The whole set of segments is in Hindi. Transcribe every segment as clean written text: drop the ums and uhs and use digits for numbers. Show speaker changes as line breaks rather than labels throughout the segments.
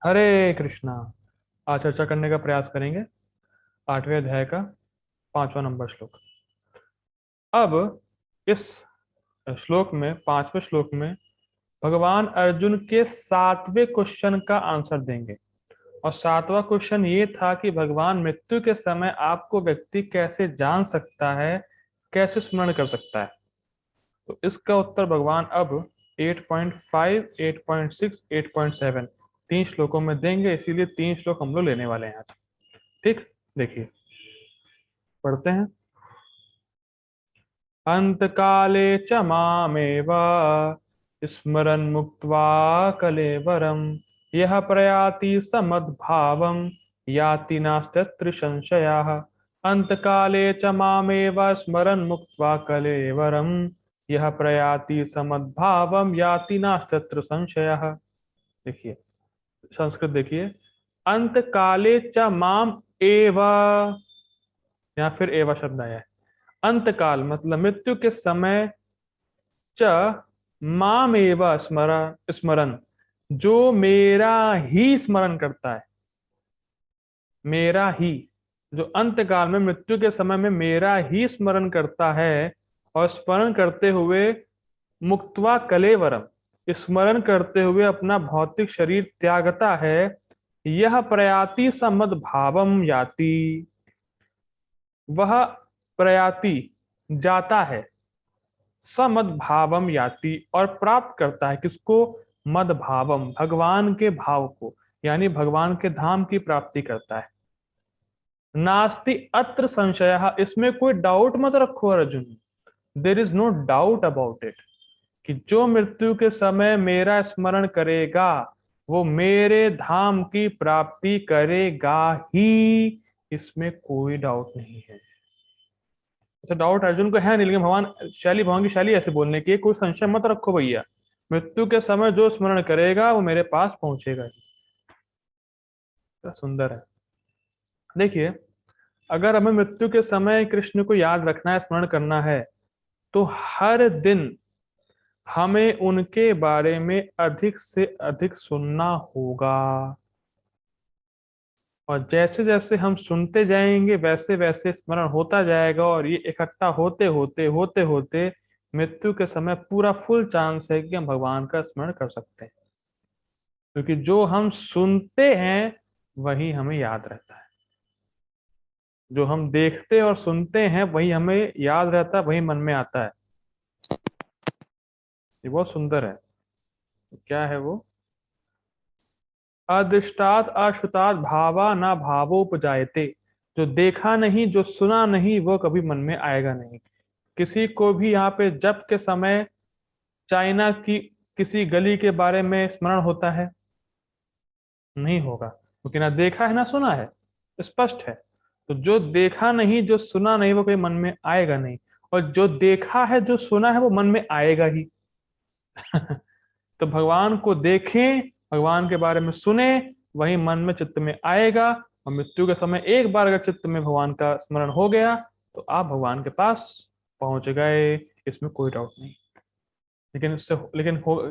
हरे कृष्णा। आज चर्चा करने का प्रयास करेंगे 8वें अध्याय का 5वां नंबर श्लोक। अब इस श्लोक में 5वें श्लोक में भगवान अर्जुन के 7वें क्वेश्चन का आंसर देंगे। और 7वां क्वेश्चन ये था कि भगवान मृत्यु के समय आपको व्यक्ति कैसे जान सकता है, कैसे स्मरण कर सकता है। तो इसका उत्तर भगवान अब 8.5, 8.6, 8.7 तीन श्लोकों में देंगे। इसीलिए तीन श्लोक हम लोग लेने वाले हैं आज। ठीक, देखिए पढ़ते हैं। अंत काले च मामेव स्मरन् मुक्त्वा कलेवरम यह प्रयाति समद्भावम याति नास्त्यत्र संशयः। अंत काले च मामेव स्मरन् मुक्त्वा कलेवरम यह प्रयाति समद्भावम याति नास्त्यत्र संशयः। देखिए संस्कृत देखिए। अंत काले च माम एव, या फिर एवा शब्द आया है। अंत काल मतलब मृत्यु के समय, च मामेव स्मरण, जो मेरा ही स्मरण करता है। मेरा ही, जो अंत काल में मृत्यु के समय में मेरा ही स्मरण करता है और स्मरण करते हुए मुक्त्वा कलेवरम, स्मरण करते हुए अपना भौतिक शरीर त्यागता है। यह प्रयाति समद भावम याति, वह प्रयाति जाता है, समद भावम याति और प्राप्त करता है किसको? मद भावम, भगवान के भाव को, यानी भगवान के धाम की प्राप्ति करता है। नास्ति अत्र संशय, इसमें कोई डाउट मत रखो Arjun. There is no doubt about it कि जो मृत्यु के समय मेरा स्मरण करेगा वो मेरे धाम की प्राप्ति करेगा ही, इसमें कोई डाउट नहीं है। अच्छा, डाउट अर्जुन को है नहीं, लेकिन भगवान की शैली ऐसे बोलने की, कोई संशय मत रखो भैया, मृत्यु के समय जो स्मरण करेगा वो मेरे पास पहुंचेगा ही। क्या सुंदर है। देखिए, अगर हमें मृत्यु के समय कृष्ण को याद रखना है, स्मरण करना है, तो हर दिन हमें उनके बारे में अधिक से अधिक सुनना होगा। और जैसे जैसे हम सुनते जाएंगे वैसे वैसे स्मरण होता जाएगा, और ये इकट्ठा होते होते होते होते मृत्यु के समय पूरा फुल चांस है कि हम भगवान का स्मरण कर सकते हैं। क्योंकि जो हम सुनते हैं वही हमें याद रहता है, जो हम देखते और सुनते हैं वही हमें याद रहता है, वही मन में आता है। ये बहुत सुंदर है। क्या है वो? अदृष्टात् अश्रुतात् भावा न भावोपजायते, जो देखा नहीं, जो सुना नहीं, वो कभी मन में आएगा नहीं। किसी को भी यहाँ पे जप के समय चाइना की किसी गली के बारे में स्मरण होता है? नहीं होगा, क्योंकि ना देखा है ना सुना है, स्पष्ट है। तो जो देखा नहीं, जो सुना नहीं, वो कभी मन में आएगा नहीं। और जो देखा है, जो सुना है, वो मन में आएगा ही। तो भगवान को देखें, भगवान के बारे में सुने, वही मन में चित्त में आएगा। और मृत्यु के समय एक बार अगर चित्त में भगवान का स्मरण हो गया तो आप भगवान के पास पहुंच गए, इसमें कोई डाउट नहीं।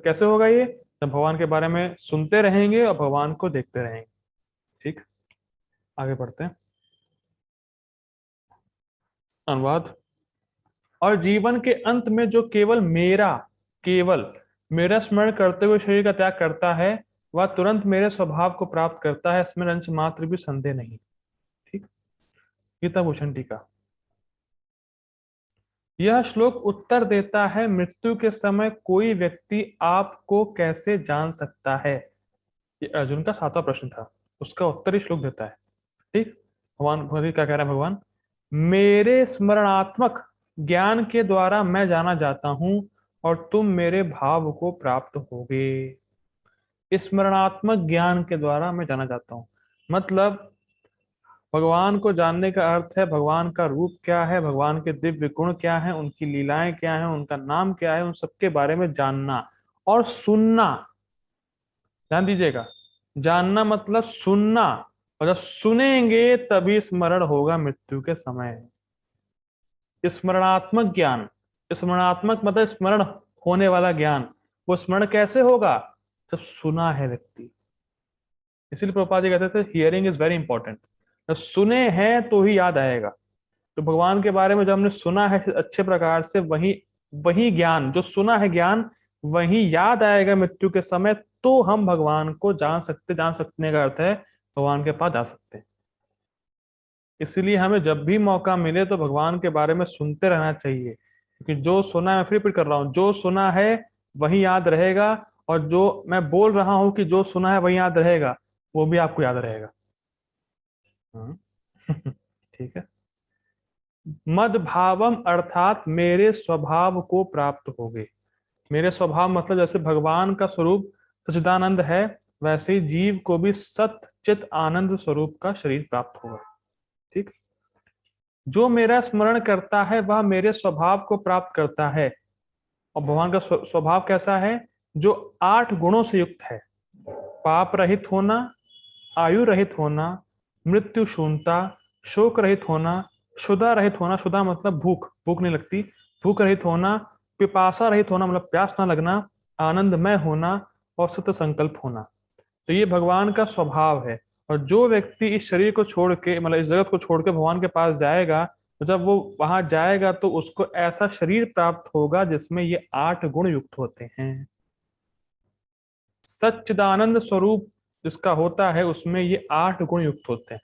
कैसे होगा ये? जब भगवान के बारे में सुनते रहेंगे और भगवान को देखते रहेंगे। ठीक, आगे बढ़ते हैं। अनुवाद। और जीवन के अंत में जो केवल मेरा स्मरण करते हुए शरीर का त्याग करता है, वह तुरंत मेरे स्वभाव को प्राप्त करता है, इसमें अंश मात्र भी संदेह नहीं। ठीक, गीता भूषण टीका। यह श्लोक उत्तर देता है मृत्यु के समय कोई व्यक्ति आपको कैसे जान सकता है। ये अर्जुन का 7वां प्रश्न था, उसका उत्तर ही श्लोक देता है। ठीक, भगवान क्या कह रहा है? भगवान, मेरे स्मरणात्मक ज्ञान के द्वारा मैं जाना जाता हूं और तुम मेरे भाव को प्राप्त होगे। स्मरणात्मक ज्ञान के द्वारा मैं जाना जाता हूं, मतलब भगवान को जानने का अर्थ है भगवान का रूप क्या है, भगवान के दिव्य गुण क्या है, उनकी लीलाएं क्या है, उनका नाम क्या है, उन सबके बारे में जानना और सुनना। ध्यान दीजिएगा, जानना मतलब सुनना। और जब सुनेंगे तभी स्मरण होगा मृत्यु के समय। स्मरणात्मक ज्ञान, स्मरणात्मक मतलब स्मरण होने वाला ज्ञान। वो स्मरण कैसे होगा? जब सुना है व्यक्ति, इसीलिए प्रभुपाद जी कहते थे हियरिंग इज वेरी इंपॉर्टेंट। सुने हैं तो ही याद आएगा। तो भगवान के बारे में जब हमने सुना है अच्छे प्रकार से, वही वही ज्ञान, जो सुना है ज्ञान वही याद आएगा मृत्यु के समय, तो हम भगवान को जान सकते। जान सकने का अर्थ है भगवान के पास जा सकते हैं। इसलिए हमें जब भी मौका मिले तो भगवान के बारे में सुनते रहना चाहिए, क्योंकि जो सुना है, मैं फिर रिपीट कर रहा हूँ, जो सुना है वही याद रहेगा, और जो मैं बोल रहा हूँ कि जो सुना है वही याद रहेगा, वो भी आपको याद रहेगा। हाँ। ठीक है। मद भावम अर्थात मेरे स्वभाव को प्राप्त हो गए। मेरे स्वभाव मतलब जैसे भगवान का स्वरूप सच्चिदानंद है, वैसे ही जीव को भी सत चित आनंद स्वरूप का शरीर प्राप्त होगा। ठीक। जो मेरा स्मरण करता है वह मेरे स्वभाव को प्राप्त करता है। और भगवान का स्वभाव कैसा है? जो 8 गुणों से युक्त है। पाप रहित होना, आयु रहित होना, मृत्यु शून्यता, शोक रहित होना, क्षुधा रहित होना, क्षुधा मतलब भूख, भूख नहीं लगती, भूख रहित होना, पिपासा रहित होना मतलब प्यास ना लगना, आनंदमय होना, और सत्य संकल्प होना। तो ये भगवान का स्वभाव है। और जो व्यक्ति इस शरीर को छोड़ के, मतलब इस जगत को छोड़ के भगवान के पास जाएगा, तो जब वो वहां जाएगा तो उसको ऐसा शरीर प्राप्त होगा जिसमें ये 8 गुण युक्त होते हैं। सच्चिदानंद स्वरूप जिसका होता है उसमें ये 8 गुण युक्त होते हैं।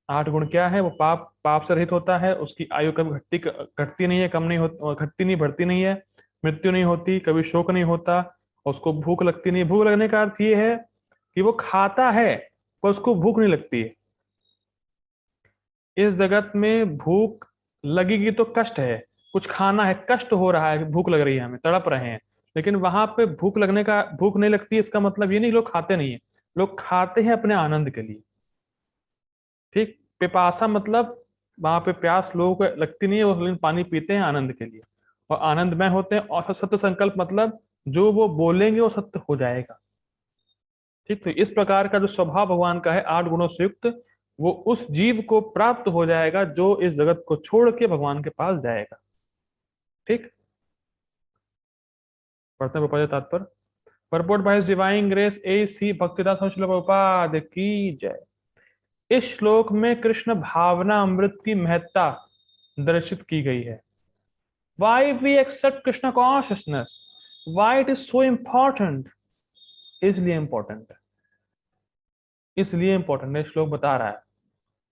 8 गुण क्या है? वो पाप पाप से रहित होता है, उसकी आयु कभी घटती नहीं है, कम नहीं होती, घटती नहीं, बढ़ती नहीं है, मृत्यु नहीं होती, कभी शोक नहीं होता, और उसको भूख लगती नहीं। भूख लगने का अर्थ ये है कि वो खाता है पर उसको भूख नहीं लगती है। इस जगत में भूख लगेगी तो कष्ट है, कुछ खाना है, कष्ट हो रहा है, भूख लग रही है, हमें तड़प रहे हैं। लेकिन वहां पे भूख नहीं लगती, इसका मतलब ये नहीं लोग खाते नहीं है, लोग खाते हैं अपने आनंद के लिए। ठीक। पिपासा मतलब वहां पे प्यास लोगों को लगती नहीं है, वो लेकिन पानी पीते हैं आनंद के लिए, और आनंदमय होते हैं। और सत्य संकल्प मतलब जो वो बोलेंगे वो सत्य हो जाएगा। ठीक। तो इस प्रकार का जो स्वभाव भगवान का है 8 गुणों से युक्त, वो उस जीव को प्राप्त हो जाएगा जो इस जगत को छोड़ के भगवान के पास जाएगा। ठीक। पढ़ते हैं प्रभुपाद तात्पर्य। Purport by his divine grace A C Bhaktidas Swami Srila Prabhupada की जय। इस श्लोक में कृष्ण भावना अमृत की महत्ता दर्शित की गई है। Why we accept Krishna consciousness? Why it is so important? इसलिए इंपॉर्टेंट है, इसलिए इंपॉर्टेंट है। श्लोक बता रहा है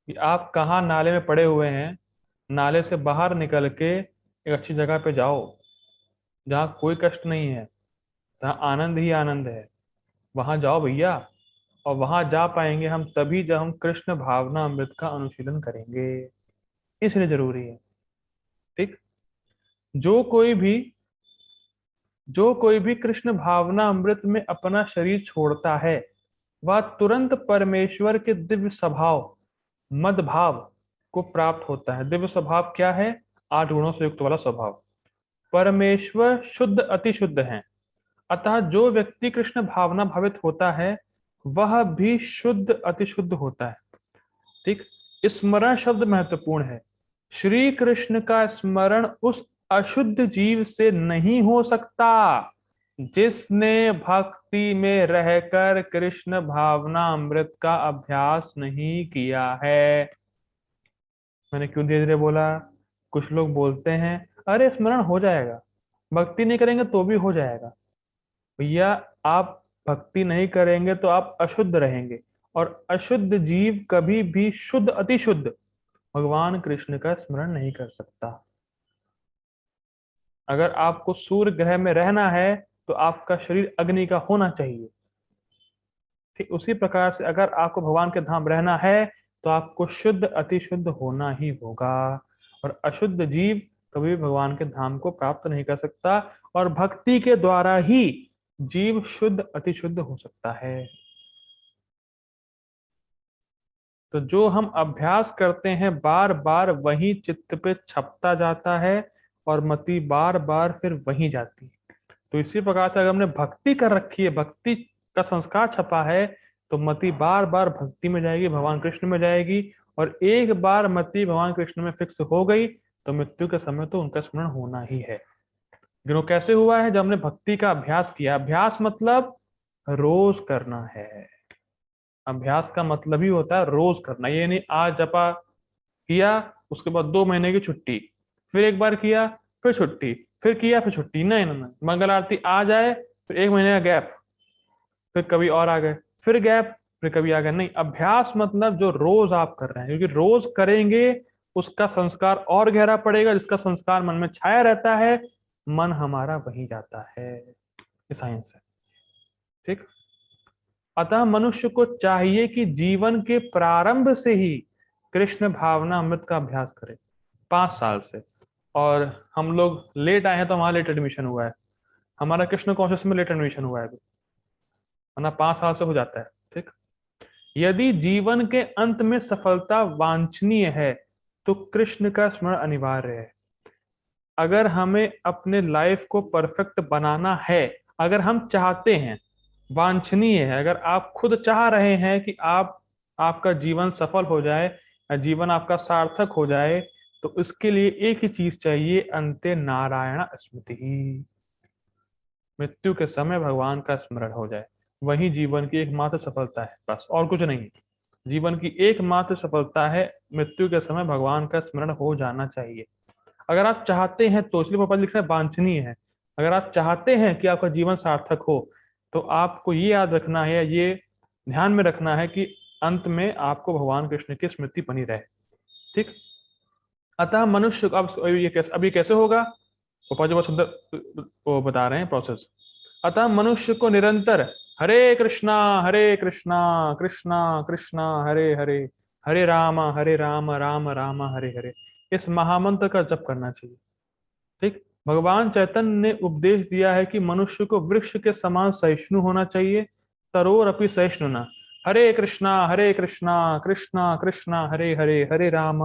कि आप कहाँ नाले में पड़े हुए हैं, नाले से बाहर निकल के एक अच्छी जगह पे जाओ, जहाँ कोई कष्ट नहीं है, जहाँ आनंद ही आनंद है, वहां जाओ भैया। और वहां जा पाएंगे हम तभी जब हम कृष्ण भावना अमृत का अनुशीलन करेंगे, इसलिए जरूरी है। ठीक। जो कोई भी जो कोई भी कृष्ण भावना अमृत में अपना शरीर छोड़ता है, वह तुरंत परमेश्वर के दिव्य स्वभाव मद भाव को प्राप्त होता है। दिव्य स्वभाव क्या है? 8 गुणों से युक्त वाला स्वभाव। परमेश्वर शुद्ध अति शुद्ध है, अतः जो व्यक्ति कृष्ण भावना भावित होता है वह भी शुद्ध अति शुद्ध होता है। ठीक। स्मरण शब्द महत्वपूर्ण है। श्री कृष्ण का स्मरण उस अशुद्ध जीव से नहीं हो सकता जिसने भक्ति में रहकर कृष्ण भावना अमृत का अभ्यास नहीं किया है। मैंने क्यों धीरे धीरे बोला? कुछ लोग बोलते हैं अरे स्मरण हो जाएगा, भक्ति नहीं करेंगे तो भी हो जाएगा। भैया, आप भक्ति नहीं करेंगे तो आप अशुद्ध रहेंगे, और अशुद्ध जीव कभी भी शुद्ध अति शुद्ध भगवान कृष्ण का स्मरण नहीं कर सकता। अगर आपको सूर्य ग्रह में रहना है तो आपका शरीर अग्नि का होना चाहिए। ठीक उसी प्रकार से अगर आपको भगवान के धाम रहना है तो आपको शुद्ध अति शुद्ध होना ही होगा, और अशुद्ध जीव कभी भी भगवान के धाम को प्राप्त नहीं कर सकता। और भक्ति के द्वारा ही जीव शुद्ध अति शुद्ध हो सकता है। तो जो हम अभ्यास करते हैं बार बार वही चित्त पे छपता जाता है, और मति बार बार फिर वही जाती है। तो इसी प्रकार से अगर हमने भक्ति कर रखी है, भक्ति का संस्कार छपा है, तो मति बार बार भक्ति में जाएगी, भगवान कृष्ण में जाएगी। और एक बार मति भगवान कृष्ण में फिक्स हो गई तो मृत्यु के समय तो उनका स्मरण होना ही है। लेकिन वो कैसे हुआ है? जब हमने भक्ति का अभ्यास किया। अभ्यास मतलब रोज करना है। अभ्यास का मतलब ही होता है रोज करना। ये नहीं आज जपा किया, उसके बाद 2 महीने की छुट्टी, फिर एक बार किया, फिर छुट्टी, फिर किया, फिर छुट्टी। नहीं नहीं नहीं, मंगल आरती आ जाए फिर 1 महीने का गैप, फिर कभी और आ गए, फिर गैप, फिर कभी आ गए। नहीं, अभ्यास मतलब जो रोज आप कर रहे हैं, क्योंकि रोज करेंगे उसका संस्कार और गहरा पड़ेगा। जिसका संस्कार मन में छाया रहता है, मन हमारा वहीं जाता है। ये साइंस है। ठीक। अतः मनुष्य को चाहिए कि जीवन के प्रारंभ से ही कृष्ण भावना अमृत का अभ्यास करे, 5 साल से। और हम लोग लेट आए हैं तो हमारा लेट एडमिशन हुआ है, हमारा कृष्ण कॉन्शियस में लेट एडमिशन हुआ है अभी, वरना 5 साल से हो जाता है। ठीक। यदि जीवन के अंत में सफलता वांछनीय है तो कृष्ण का स्मरण अनिवार्य है। अगर हमें अपने लाइफ को परफेक्ट बनाना है, अगर हम चाहते हैं, वांछनीय है, अगर आप खुद चाह रहे हैं कि आपका जीवन सफल हो जाए या जीवन आपका सार्थक हो जाए, तो इसके लिए एक ही चीज चाहिए, अंते नारायण स्मृति। मृत्यु के समय भगवान का स्मरण हो जाए, वही जीवन की एकमात्र सफलता है, बस और कुछ नहीं। जीवन की एकमात्र सफलता है मृत्यु के समय भगवान का स्मरण हो जाना चाहिए। अगर आप चाहते हैं तो, इसलिए पापा लिख रहे हैं वांछनीय है। अगर आप चाहते हैं कि आपका जीवन सार्थक हो, तो आपको ये याद रखना है, ये ध्यान में रखना है कि अंत में आपको भगवान कृष्ण की स्मृति बनी रहे। ठीक। अतः मनुष्य अब ये कैसे होगा, पापा जी बहुत सुंदर वो बता रहे हैं प्रोसेस। अतः मनुष्य को निरंतर हरे कृष्णा कृष्णा कृष्णा हरे हरे, हरे राम राम राम हरे हरे, इस महामंत्र का जप करना चाहिए। ठीक। भगवान चैतन्य ने उपदेश दिया है कि मनुष्य को वृक्ष के समान सहिष्णु होना चाहिए, तरोर अपि सहिष्णुना। हरे कृष्णा कृष्णा कृष्णा हरे हरे, हरे राम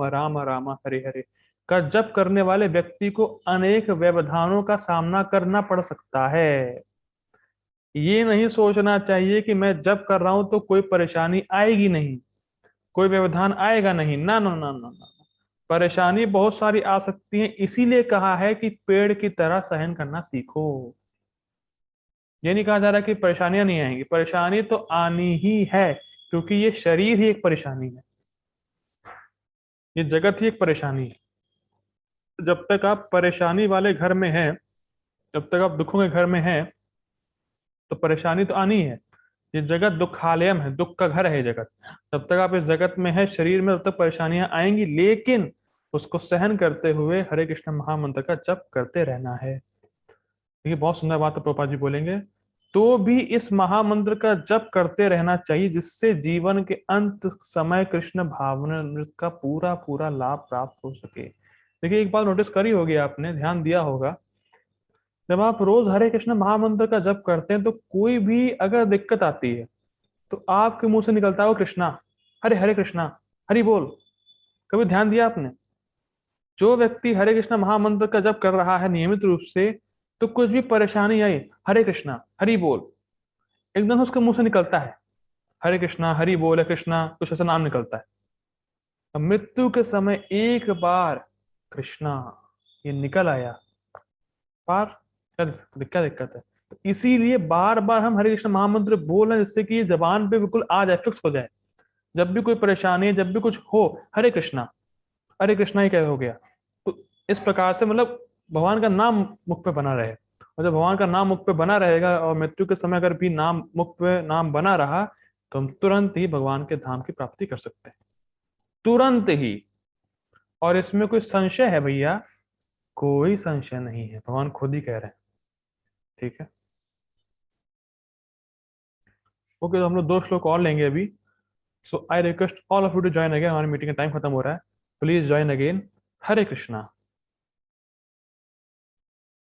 राम राम हरे हरे का जप करने वाले व्यक्ति को अनेक व्यवधानों का सामना करना पड़ सकता है। ये नहीं सोचना चाहिए कि मैं जप कर रहा हूं तो कोई परेशानी आएगी नहीं, कोई व्यवधान आएगा नहीं। ना ना ना ना ना, परेशानी बहुत सारी आ सकती है, इसीलिए कहा है कि पेड़ की तरह सहन करना सीखो। ये नहीं कहा जा रहा कि परेशानियां नहीं आएंगी, परेशानी तो आनी ही है, क्योंकि ये शरीर ही एक परेशानी है, ये जगत ही एक परेशानी है। जब तक आप परेशानी वाले घर में हैं, जब तक आप दुखों के घर में हैं, तो परेशानी तो आनी है। ये जगत दुखालयम है, दुख का घर है ये जगत। जब तक आप इस जगत में है शरीर में, तब तक परेशानियां आएंगी, लेकिन उसको सहन करते हुए हरे कृष्ण महामंत्र का जप करते रहना है। ये बहुत सुंदर बात है, प्रभुपाद जी बोलेंगे। तो भी इस महामंत्र का जप करते रहना चाहिए, जिससे जीवन के अंत समय कृष्ण भावनामृत का पूरा पूरा लाभ प्राप्त हो सके। देखिए एक बात नोटिस करी होगी आपने, ध्यान दिया होगा, जब आप रोज हरे कृष्ण महामंत्र का जप करते हैं तो कोई भी अगर दिक्कत आती है तो आपके मुंह से निकलता है वो कृष्णा, हरे हरे कृष्णा, हरि बोल। कभी ध्यान दिया आपने, जो व्यक्ति हरे कृष्ण महामंत्र का जप कर रहा है नियमित रूप से, तो कुछ भी परेशानी आई, हरे कृष्णा हरि बोल, एकदम उसके मुंह से निकलता है, हरे कृष्णा हरि बोल है कृष्णा, कुछ ऐसा नाम निकलता है। अब मृत्यु के समय एक बार कृष्णा ये निकल आया, पार, क्या दिक्कत है। तो इसीलिए बार बार हम हरे कृष्ण महामंत्र बोल रहे हैं, जिससे कि ये जबान पे बिल्कुल आ जाए, फिक्स हो जाए। जब भी कोई परेशानी है, जब भी कुछ हो, हरे कृष्णा, हरे कृष्णा ही क्या हो गया। तो इस प्रकार से मतलब भगवान का नाम मुख पे बना रहे, और जब भगवान का नाम मुख पे बना रहेगा और मृत्यु के समय अगर भी नाम मुख पे नाम बना रहा, तो हम तुरंत ही भगवान के धाम की प्राप्ति कर सकते हैं, तुरंत ही। और इसमें कोई संशय है भैया, कोई संशय नहीं है, भगवान खुद ही कह रहे हैं। ठीक है। ओके, तो हम लोग 2 श्लोक और लेंगे अभी। So I request all of you to join again, हमारी मीटिंग का टाइम खत्म हो रहा है, please join again. Hare Krishna.